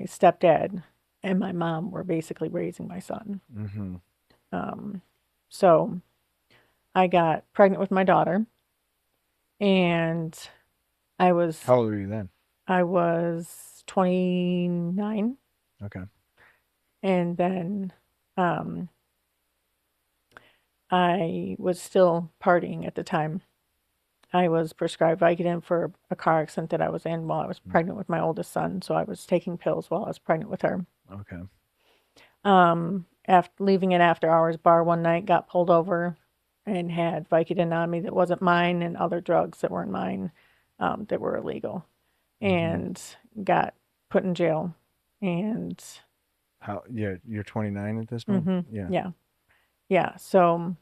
stepdad and my mom were basically raising my son. Mm-hmm. Um, so I got pregnant with my daughter, and I was How old were you then? I was 29, Okay. and then um, I was still partying at the time. I was prescribed Vicodin for a car accident that I was in while I was Mm. pregnant with my oldest son, so I was taking pills while I was pregnant with her. Okay. After leaving an after hours bar one night, got pulled over and had Vicodin on me that wasn't mine and other drugs that weren't mine, that were illegal, Mm-hmm. and got put in jail. And How? Yeah, you're 29 at this moment. hmm Yeah. yeah, yeah. So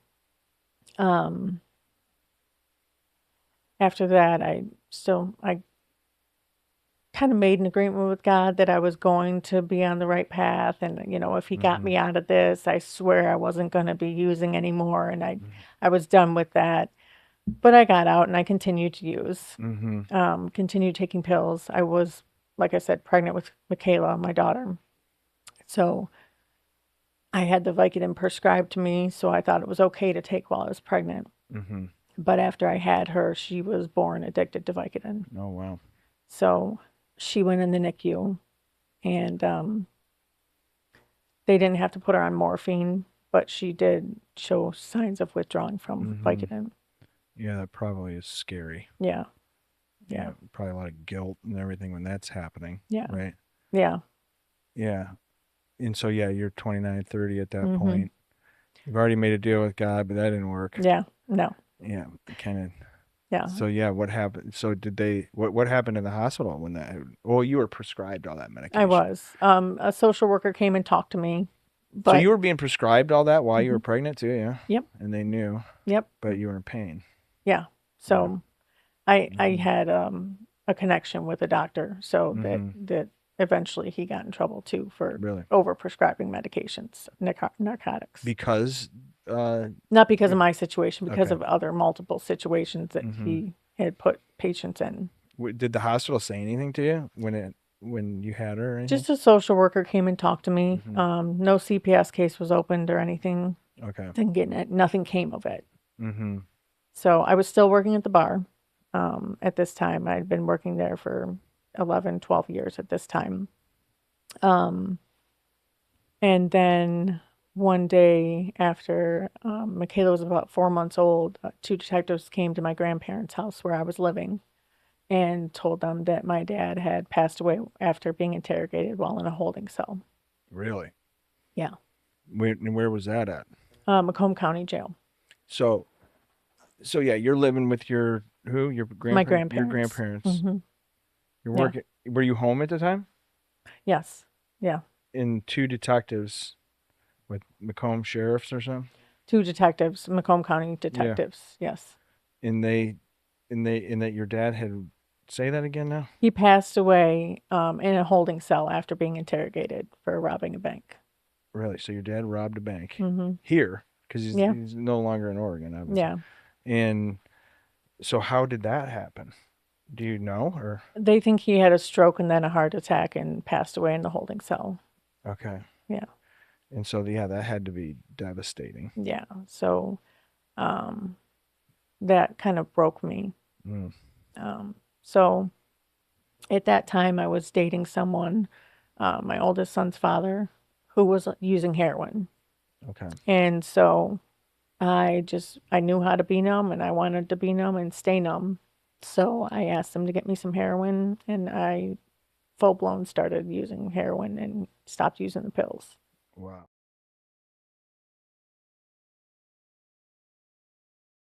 um, after that, I kind of made an agreement with God that I was going to be on the right path. And, if He got Mm-hmm. me out of this, I swear I wasn't going to be using anymore. And Mm-hmm. I was done with that. But I got out and I continued to use, Mm-hmm. continued taking pills. I was, like I said, pregnant with Michaela, my daughter. So I had the Vicodin prescribed to me. So I thought it was okay to take while I was pregnant. Mm-hmm. But after I had her, she was born addicted to Vicodin. Oh wow. So she went in the NICU, and they didn't have to put her on morphine, but she did show signs of withdrawing from Mm-hmm. Vicodin. Yeah, that probably is scary. Yeah, yeah, Yeah, probably a lot of guilt and everything when that's happening, yeah, right? yeah. Yeah. And so yeah, you're 29, 30 at that Mhm. point. You've already made a deal with God, but that didn't work. Yeah. No. Yeah, kind of. Yeah. So yeah, what happened? So did they? What happened in the hospital when that? Well, you were prescribed all that I medication. was. A social worker came and talked to me, So but you were being prescribed all that while you were mhm. pregnant too, yeah. Yep. And they knew, Yep. but you were in pain. Yeah. Yeah. So I Mhm. had a connection with a doctor, so that Mhm. eventually he got in trouble too for Really? overprescribing medications, narcotics. Because Not because you of my situation, because okay. of other multiple situations that Mhm. he had put patients in. Did the hospital say anything to you when you had her or anything? Just a social worker came and talked to me. Mhm. No CPS case was opened or anything. Okay. Didn't get it. Nothing came of it. Mhm. So I was still working at the bar. At this time, I'd been working there for 11, 12 years at this time. Um, and then one day after Michaela was about 4 months old, two detectives came to my grandparents' house where I was living and told them that my dad had passed away after being interrogated while in a holding cell. Really? Yeah. Where was that at? Macomb County Jail. So so yeah, you're living with your who? Your My grandparents? Your grandparents. grandparents. Hmm. You're Yeah. working. Were you home at the time? Yes. Yeah. And two detectives with Macomb sheriffs or something. Two detectives, Macomb County Yeah. detectives. Yes. And and that your dad had say that again now. He passed away in a holding cell after being interrogated for robbing a bank. Really? So your dad robbed a bank Hmm. here because Yeah. he's no longer in Oregon, obviously. Yeah. And so how did that happen? Do you know or They think he had a stroke and then a heart attack and passed away in the holding cell. okay? Yeah. And so yeah, that had to be devastating. Yeah. So um, that kind of broke me. Mm, So at that time, I was dating someone, my oldest son's father, who was using heroin. okay. And so I knew how to be numb and I wanted to be numb and stay numb. So I asked him to get me some heroin, and I full blown started using heroin and stopped using the pills. Wow.